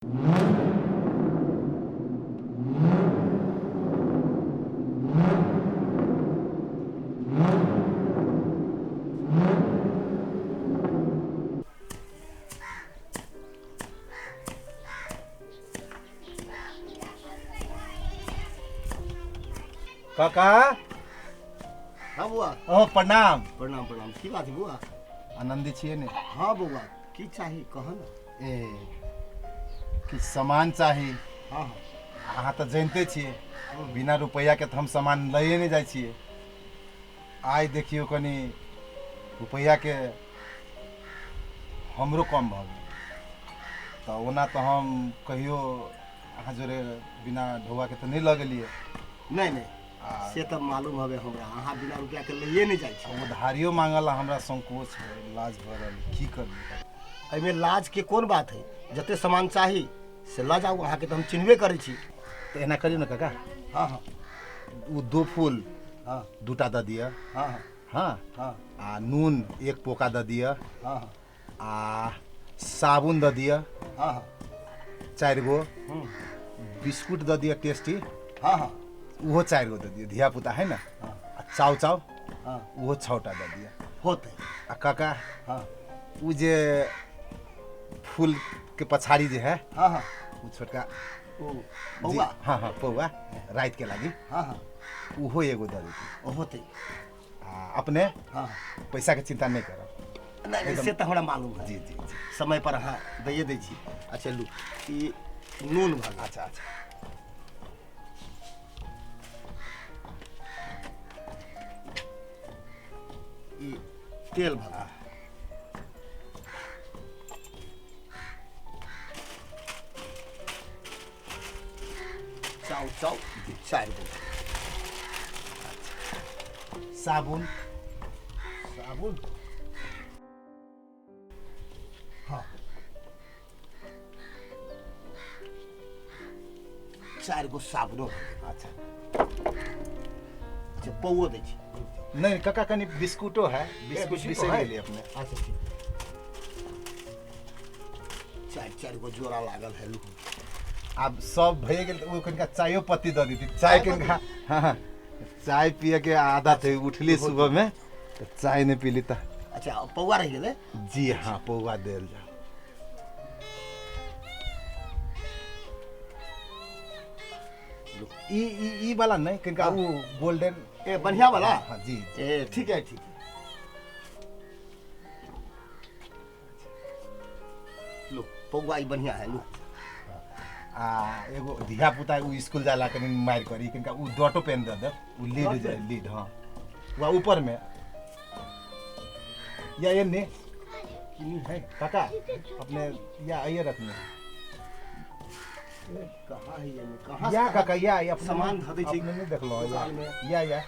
काका। हाँ बुआ। प्रणाम प्रणाम प्रणाम। की बात है बुआ? आनंदी छिए ने? हाँ बुआ, की चाहिए कह ना। कि सामान चाहिए। हाँ हाँ। अहाँ तो जानते छिए बिना रुपया के तो हम सामान लइए नहीं जाइ छिए। आइ देखियो कनी रुपया के हमरो कम भ गेल तो ओना तो हम कहियो अहाँ जोरे बिना ढोआ के तो नहीं लगलिए। नहीं नहीं से तो मालूम हवे हमरा, अहाँ बिना रुपया के लइए नहीं जाइ छी। उधारियो मांगला हमरा संकोच है, लाज भरल की करू। एमे लाज के कौन बात है? जते सामान चाही से ला जाऊ, अहाँ के तो हम चिन्हबे करे छी। तो एना करियो ना काका। हाँ हाँ। वो 2 फूल हाँ दूटा द दिया। हाँ हाँ हाँ हाँ आ नून 1 पोका द दिया। हाँ हाँ आ साबुन द दिया हाँ हाँ 4 गो। बिस्कुट द दिया टेस्टी। हाँ हाँ वो 4 गो द दिया, धिया पुता है ना। आ चाव चाव हाँ वो 6टा द दिया। होते। आ काका हाँ वो जे फूल के पछाड़ी जे है हाँ हाँ वो छोटका ओ जी, बउआ। हाँ हाँ पौवा रात के लागी हाँ हाँ वो 1 गो द देती। होते। आ अपने हाँ पैसा के चिंता नहीं करब। नहीं नहीं से तो हमरा मालूम है। जी जी जी। समय पर हाँ दैए दै छी। अच्छा लू ई नून भऽ गेल। अच्छा अच्छा। ई तेल भऽ गेल। चाउ चाउ 4 गो। साबुन साबुन हाँ 4 गो साबुनो। अच्छा। अच्छा पौओ दै छी। नहीं काका कनी बिस्कुटो है, बिस्कुट बिस्कुटो बिसरि है? गेली अपने। अच्छा ठीक। 4 गो जोड़ा लागल है। लू अब सब भए गेल तो कनिका चायो पत्ती दे देती। चाय कनिका हाँ हाँ चाय पिए के आदत है, उठली सुबह में तो चाय नहीं पीली तो। अच्छा पौआ रह गेलै। जी हाँ पौवा देल जाओ। ई वाला नहीं कनिका वो गोल्डन। ए बढ़िया वाला। हाँ जी जी। ए ठीक है ठीक है। लो पौआ ई बढ़िया है। लो आ एगो धिया पुता उ स्कूल जाला कनी मार करी कनिका उ डॉटो पेन दे दे। उ लीड जाए लीड। हाँ वह ऊपर में या ये ने किनी है काका अपने या आइए रखने। कहाँ है ये? कहाँ या से काका या अपने सामान धऽ दै छी। अपने नहीं देखलो दुकान में। या ए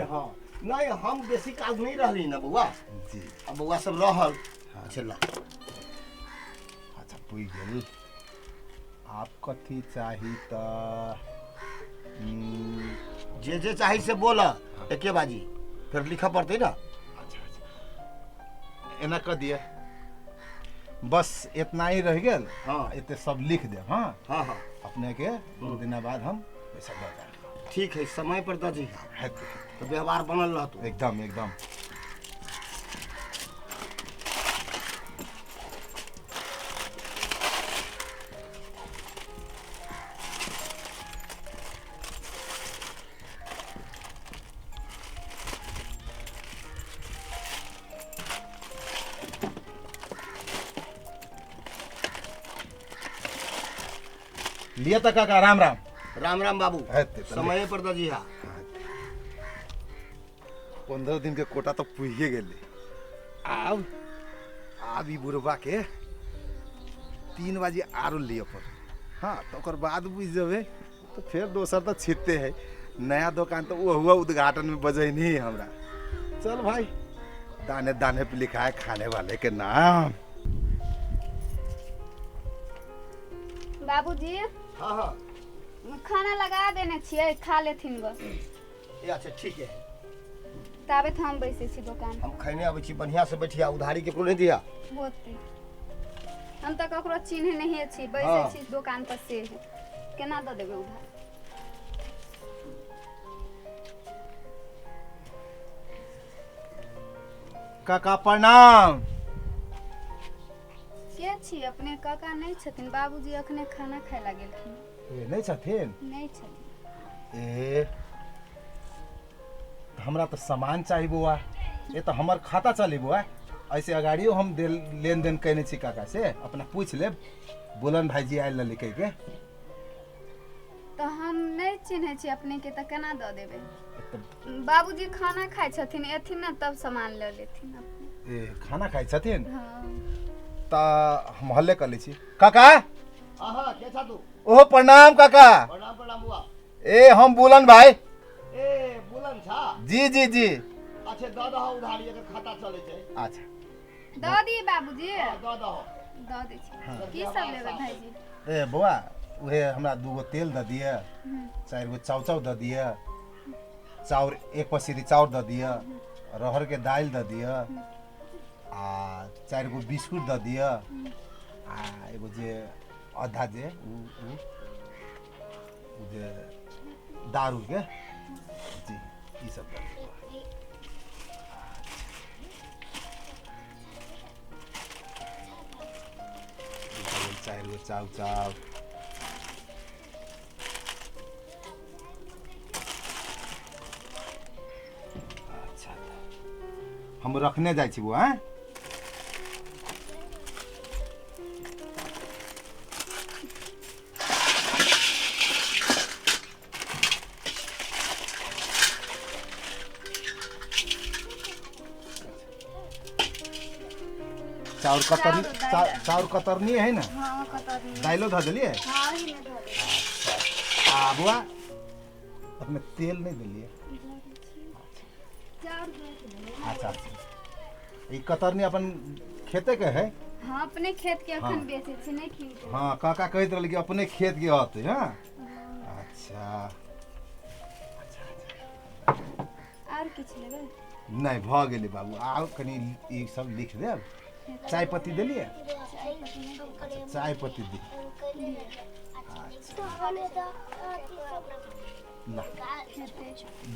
हाँ नहीं हम बेसी काल नहीं रहली ना बउआ। जी। अब बउआ सब रहल। अच्छा ला अच्छा पुई गेल। आप कथी चाही त जे चाही से बोला एके बाजी फिर लिखा पड़ते ना। अच्छा अच्छा एना कर दिए बस इतना ही रह गेल। हाँ इतने सब लिख दे। हाँ हाँ हाँ अपने के 2 दिन बाद हम पैसा दे देंगे। ठीक है समय पर दे दी है तो व्यवहार बनल रहतो। एकदम एकदम। लिए तक काका राम राम। राम राम बाबू। है ते तले। समय पर दे दी। 15 दिन के कोटा तो पुइए गेले। अब ई बुढ़वा के 3 बजे आरो लिए पर। हाँ तो ओकर बाद बुझ जबे तो फिर दोसर तो छिते है। नया दुकान तो वो हुआ उद्घाटन में बजे नहीं हमरा। चल भाई दाने दाने पे लिखा है खाने वाले के नाम। बाबूजी हाँ हाँ खाना लगा देने छियै, खा लेथिन बस। ये अच्छा ठीक है। ताबे तो हम बैसे छी दुकान। हम खैने आबै छी बढ़िया से बैठिया, उधारी केकरो नहीं दिया। होते हम तो ककरो चिन्ह नहीं छी हाँ। बैसे छी दुकान पर से केना दऽ देबै उधार। काका प्रणाम। के छी अपने? काका नहीं छथिन, बाबूजी अखने खाना खाय ला गेलखिन। ए नहीं छथिन? नहीं छथिन। ए हमरा तो सामान चाहिए बुआ, ये तो हमार खाता चली बुआ। ऐसे अगाड़ियो हम लेन देन कैने छी काका से, अपना पूछ ले। बुलन भाईजी आयल लिखे के। तो हम नहीं चिन्हे छी अपने के, तो केना दऽ देबै? बाबूजी खाना खाय छथिन, एथिन ना तब सामान ले लेथिन अपने। ए खाना खाइ छथिन? हाँ। ता हम हल्ले कर ली छी। काका आहा के छा तू? ओहो प्रणाम काका। प्रणाम प्रणाम बुआ। ए हम बुलन भाई। ए बुलन छा? जी जी जी। अच्छा दऽ दहो उधारी, एकर खाता चलै छै। अच्छा दऽ दिए बाबूजी। हाँ, दऽ दहो। दऽ दै छी। की सब लेबै भाईजी? ए बुआ उहे हमरा 2 गो तेल दऽ दिए, 4 गो चाउ दऽ दिए, चाउर 1 पसीरी चाउर दऽ दिए, रहर के दाल दऽ दिए, आ 4 गो बिस्कुट दऽ दिए, आ एगो जे आधा जे उ जे दारू के जी ई सब दऽ दिए। 4 गो चाउ। अच्छा हम रखने जाइ छी बुआ। चाउर कतरनी है ना? हाँ कतरनी। दाइलो धऽ देलिए? हाँ ही में धऽ देबै। आ बुआ अपने तेल नहीं दिलिए? अच्छा ई कतरनी अपन खेते के है? हाँ अपने खेत के हाँ। अखन बेचे छी, नहीं कीन के। हाँ काका कहते रहे कि अपने खेत के होते। हाँ अच्छा और किछ लेबै? नहीं भ गेलै बाबू। आओ कनी ई सब लिख देब। चाय पत्ती दिलिए? चाय पत्ती दी। ला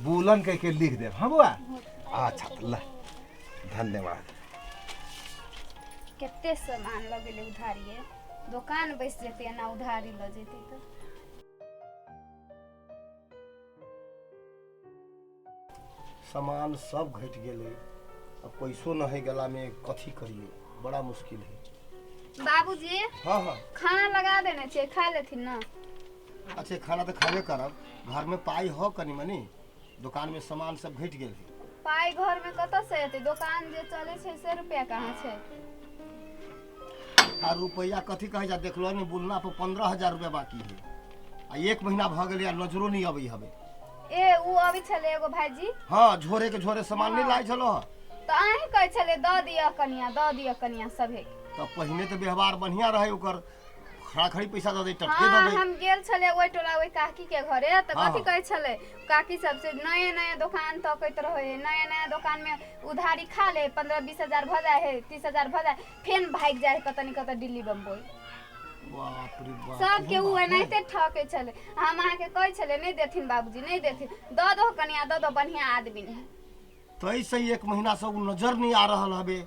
बुलन कह के लिख देब। हाँ बुआ अच्छा ला धन्यवाद। केते सामान लगेले उधारिये, दुकान बैस जेते ना उधारी ल जेते तो। सामान सब घट गेलै, अब पैसो न है गला में, कथी करिए, बड़ा मुश्किल है। बाबूजी हाँ हाँ खाना लगा देने छे, खा लेथिन ना। अच्छा खाना तो खाबे करब, घर में पाई हो कनी मनी, दुकान में सामान सब घट गेल है। पाई घर में कत से एते? दुकान जे चले छे से रुपया कहाँ छे? आ रुपया कथी कहे जा, देखलो नहीं बुलना पर 15,000 रुपया बाकी है, आ 1 महीना भ गेलै आ नजरो नहीं अबै हबे। ए उ अभी छले एगो भाईजी। हाँ झोरे के झोरे सामान नहीं लाई छलो। तो अहीं कहे छले द दिया कनिया सभे। तो पहिने तो व्यवहार बढ़िया रहे, ओकर खड़ा खड़ी पैसा दे दे, टटके हाँ दे दे। हम गेल छले ओइ टोला ओइ काकी के घरे, तो हाँ। कथी कहे छले काकी सबसे नया दुकान तकैत रहे, नया दुकान में उधारी खा ले, 15-20 हजार भ जाए है, 30 हजार भ जाए, फेन भाग जाए कतनी कत दिल्ली बम्बई। बाप रे बाप, सब के एहन उ बात है? एनाहिते ठके छले। हम अहाँ के कहे छले नहीं देथिन बाबूजी, नहीं देथिन, द दो कनिया, द दो, बढ़िया आदमी है। तो ऐसे ही 1 महीना से उ नजर नहीं आ रहल हबे।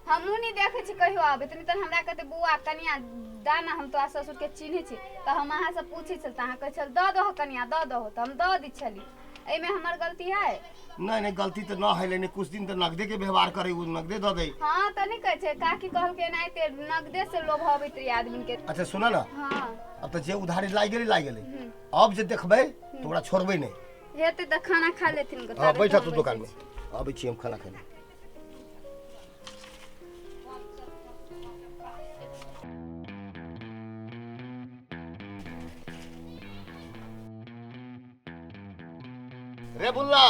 हमहू नहीं देखे छी कहियो आबे, तनी तन हमरा कहते बुआ कनिया दाना, हम तो ससुर के चिन्हे छी, तो हम अहाँ से पूछे छल, अहाँ कहे छल द दो कनिया, द दो, तो हम द दी छली। एमे हमर गलती है? नहीं नहीं गलती तो ना है, लेकिन कुछ दिन तो नगदे के व्यवहार करे, उ नगदे दे दे। हाँ तो नहीं कहे छे, काकी कहल के नाइते नगदे से लोभावित आदमी के। अच्छा सुना ना, हाँ अब तो जे उधारी लाई गेले, अब जे देखबे तो ओकरा छोड़बे नहीं। हेते तो खाना खा लेथिन। हाँ बैठा तू दुकान में, अबै छी हम खाना खाने। रे बुल्ला,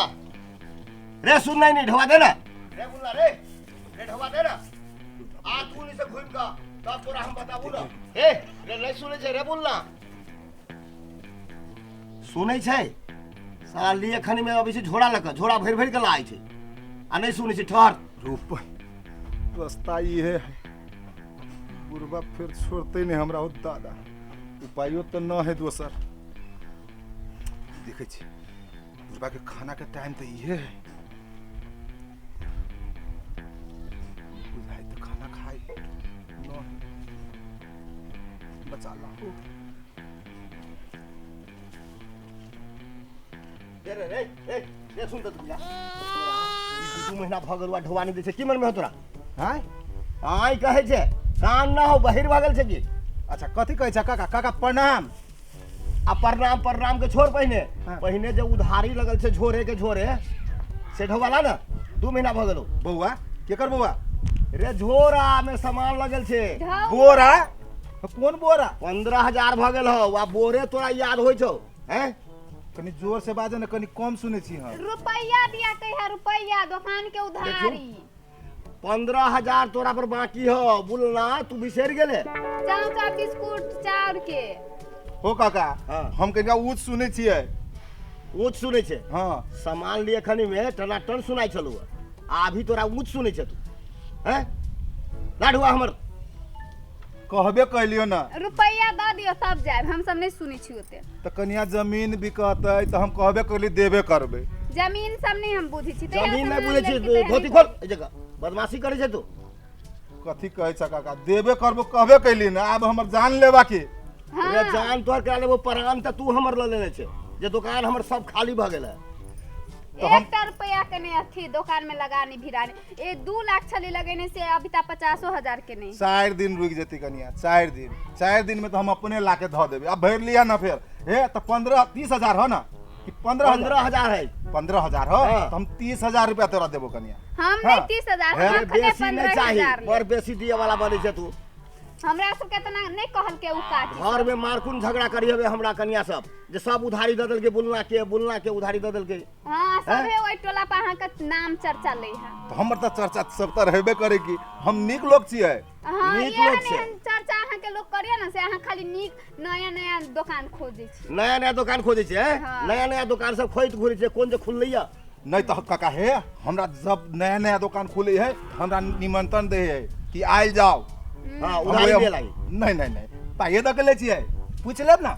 रे सुन नहीं ढवा देना, रे बुल्ला रे ढवा देना। आ तू नहीं से घूम का तब तोरा हम बताबू ना। ए रे नहीं सुने छे रे बुल्ला, सुनै छै साला लिए खनी में अभी से झोड़ा लग, झोड़ा भर भर के लाए छे, आ नहीं सुनै छे। ठहर रूप रास्ता ये है बुढ़बा फिर छोड़ते नहीं हमरा हो दादा। उपायो तो न है दोसर। देखे छी बुढ़बा के खाना के टाइम तो ये है। बुझाई तो खाना खाई न है। बचा ला हो। रे सुन त तुला 2 महीना भ गेल ढोवा नहीं दै छै की मन में हो तोरा? हां आई कहे छै काम ना हो बहिर भागल छै की? अच्छा कथी कहै छै काका? काका प्रणाम। आ प्रणाम के छोड़ पहिने हाँ। पहिने जो उधारी लगल छै झोरे के झोरे से ढोवाला ना 2 महीना भ गेलो। बउआ केकर बउआ? रे झोरा में सामान लगल छै। ढौ- बोरा? कौन बोरा? 15,000 भ गेल हो। आ बोरे तोरा याद होइ छौ हैं? कनी जोर से बाजे ना, कनी कम सुने छी हम। रुपया दिया कहिया रुपया दुकान के उधारी। 15,000 तोरा पर बाकी हो। बुलना तू बिसर गेले। चाउचा बिस्कुट चाउर के। हो काका हाँ। हम कनिका ऊँच सुने छियै। ऊँच सुनै छै? हाँ सामान लिए खनी में टनाटन सुनाई छलू। अभी तोरा ऊँच सुनै छै तू हैं? लाडुआ हमर कहबे कहलियो ना। रुपया दऽ दियो तब जाएब। हम सब नहीं सुनी छी ओते। तो कनिया जमीन बिकतै तो हम कहबे कहली देबे करबै। जमीन सब नहीं हम बुझी छी। तहिया जमीन से में मान बुझे लेलकै छी तहिया धोती नहीं खोल ए जगह बदमाशी करे छै तू। कथी कहै छ काका? देबे करबो कहबे कहली ना। अब हमर जान लेबा के। हाँ। रे जान तोहर करा लेबो परान त तू हमर ल लेने छै जे दुकान हमर सब खाली भ गेल है। तो हम 1 रुपया के नहीं अथी दुकान में लगानी भिरानी। 2 लाख छली लगेने से अभी तक 50,000 के नहीं। 4 दिन रुक जेती कनिया। 4 दिन में तो हम अपने लाके धो देबे। अब भर लिया ना फिर। हे तो 15-30,000 हो ना कि 15,000? 15,000 है। 15,000 हो हाँ। तो हम 30,000 रुपया तोरा देबो कनिया। हम हाँ। नहीं 30,000 है, हम खने बेसी नहीं चाहिए 15,000 और बेसी दिए वाला बने छै तू। हमरा सब के तना नहीं कहल के उ काटी। घर में मारकुन झगड़ा करी हवे हमरा कन्या सब जे सब उधारी द देलके बुलना के उधारी द देलके। हां सबे ओइ टोला पर अहाँ के नाम चर्चा ले है। तो हमर तो चर्चा सब तो रहबे करे की। हम नीक लोग छियै। हां नीक ये लोग छै। चर्चा अहाँ के लोग करिए ना से अहाँ खाली नीक नया दुकान खोजे छी। नया दुकान खोजे छै। हाँ। नया दुकान सब खोइत घुरी छै। कोन जे खुललैया? नहीं तो काका हे हमरा जब नया दुकान खुले है हमरा निमंत्रण दे है कि आइल जाओ। हां उधारी दे लाई। नहीं पाइए द के ले छियै। पूछ लेब ना।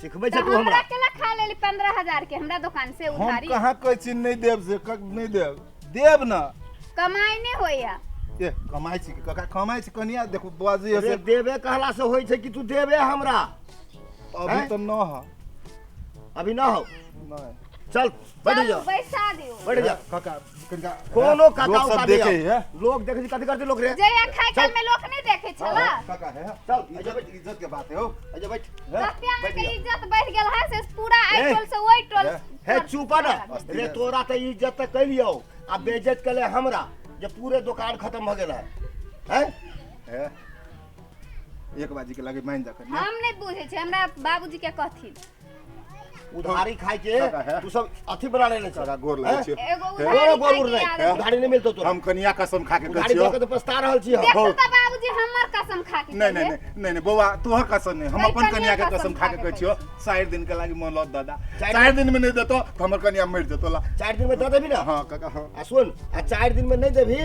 सिखबै तो छै तू हमरा। हमरा केला खा लेली 15,000 के हमरा दुकान से हम उधारी। कहाँ कहै छी नहीं देब से नहीं देब। देब ना। कमाई नहीं होइया। ए कमाई छी काका कमाई छी कनिया देखो बाजी अरे है देबे कहला से होई छै कि तू देबे हमरा। अभी हैं? तो न है। अभी ना हो। नहीं चल बैठ चलू जा बैठा दियो। बैठ जा। काका कनिका कोनो काका लोग सब उका देखे दे है। लोग देखे छी कथि करते लोग रे। जया खाइ चल। काल में लोग नहीं देखे छला। काका है चल, इज्जत के बात है हो। आजा बैठ। सत्या बैठ के जा। इज्जत बढ़ गेल है से पूरा ए, आई टोल से ओई टोल। हे चुपा ना। रे तोरा त इज्जत त कैलियो आ बेइज्जत कले हमरा जे पूरे दुकान खत्म भ गेल है। हैं? है एक बाजी के लगे मान जा कनिया। हम नहीं बुझे छे हमरा बाबूजी के कथी। उधारी खाइ काका के है। तू सब अथी बना लेने छ। काका गोर लगे छी। एगो है? उधारी गोरो खाइ गोर के नहीं आदत। उधारी नहीं मिलतो तोरा। हम कनिया कसम खा के कहै उधारी छियो। दे के तो पछता रहल छी हम। देखो त बाबूजी हमर कसम खा के नहीं कहिए। नहीं नहीं बउआ तोहर कसम नहीं। हम नहीं, अपन कनिया के कनिया कसम खा के कहै छियो। 4 दिन के लागी मोहलत दादा। 4 4 दिन में नहीं देतो तो हमर कनिया मर जेतो ला। 4 दिन में दे देबी ना। हां काका हां। आ सुन आ 4 दिन में नहीं देबी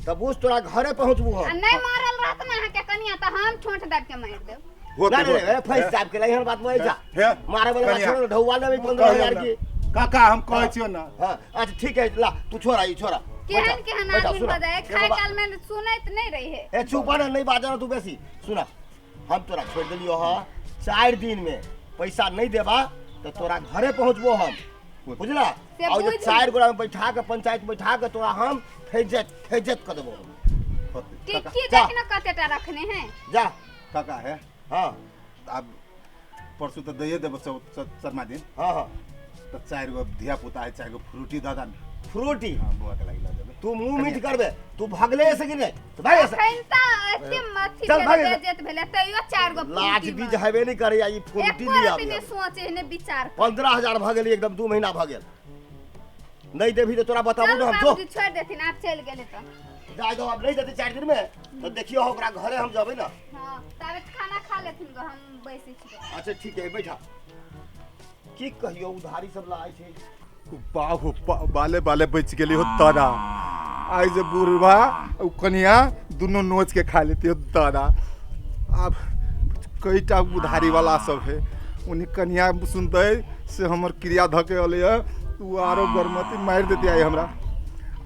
त बुझ तोरा घरे पहुंचबू आ हम। नहीं मारल रहत ना अहाँ के कनिया त हम ठोंठ दाब के मार देब। नहीं नहीं फैस साहब के लिए बात में जा। है? मारे वाला कनिया। छोड़ ढौवा ले 15,000 की। काका हम कहै छियो ना। हां अच्छा ठीक है ला तू छोड़ा ई छोड़ा। केहन बैठा, आदमी सुना। बजाए ए खाइ बाबा, काल में सुनैत नहीं रही है। ए चुपा ना नहीं बाजा तू बेसी। सुना हम तोरा छोड़ देलियो ह 4 दिन में पैसा नहीं देबा तो तोरा घरे पहुंचबो हम। बुझला? से और बुझ- 4 गोरा में बैठा के पंचायत बैठा के तोरा हम फेजत कर देबो। टिक्की जा। देखना कतेटा रखने हैं। जा। काका है हां अब परसों तो दइए देबो शर्मा दिन। हां हां तो 4 गो धिया पुता है 4 गो फ्रूटी दादा ना। फ्रूटी हां बुआ के लागी ला देबे। तू मुंह मीठ करबे तू भागले ऐसे कि नहीं तो भाग ऐसे। अखन त एते मथी चल भाग के जा। जेत भेले तइयो 4 गो लाज फ्रूटी बीज हेबे नहीं करे ई फ्रूटी एको लिया रति ने सोचे ने विचार 15,000 भ गेल एकदम 2 महीना भ गेल। नहीं देबी तो तोरा बताबू चल ना हम तो बाबूजी छोड़ देथिन आप चल गेले त। जाय दो अब नहीं देते 4 दिन में तो देखियो ओकरा घरे हम जाबे ना। हां तबे खाना खा लेथिन गो हम बैसे छी। अच्छा ठीक है बैठा। की कहियो उधारी सब लाई छै। बाले बाले बच गेली हो तारा। आई जे बुढ़वा कनिया दोनों नोच के खा लेती है दादा। अब कई टा उधारी वाला सब है, उन्हें कनिया सुनते से हमर क्रिया धके अले है, तू आरो गरमती मार देती आई हमरा।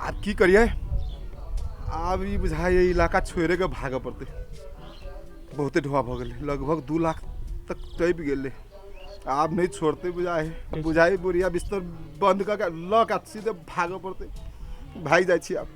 अब की करिए, अब ये बुझाए इलाका छोड़े के भागे पड़ते, बहुते ढोआ भ गए, लगभग 2 लाख तक टैप गए। आप नहीं छोड़ते बुझाए बुढ़िया बिस्तर बंद करके लक सीधे भागे पड़ते, भाग जाए आप।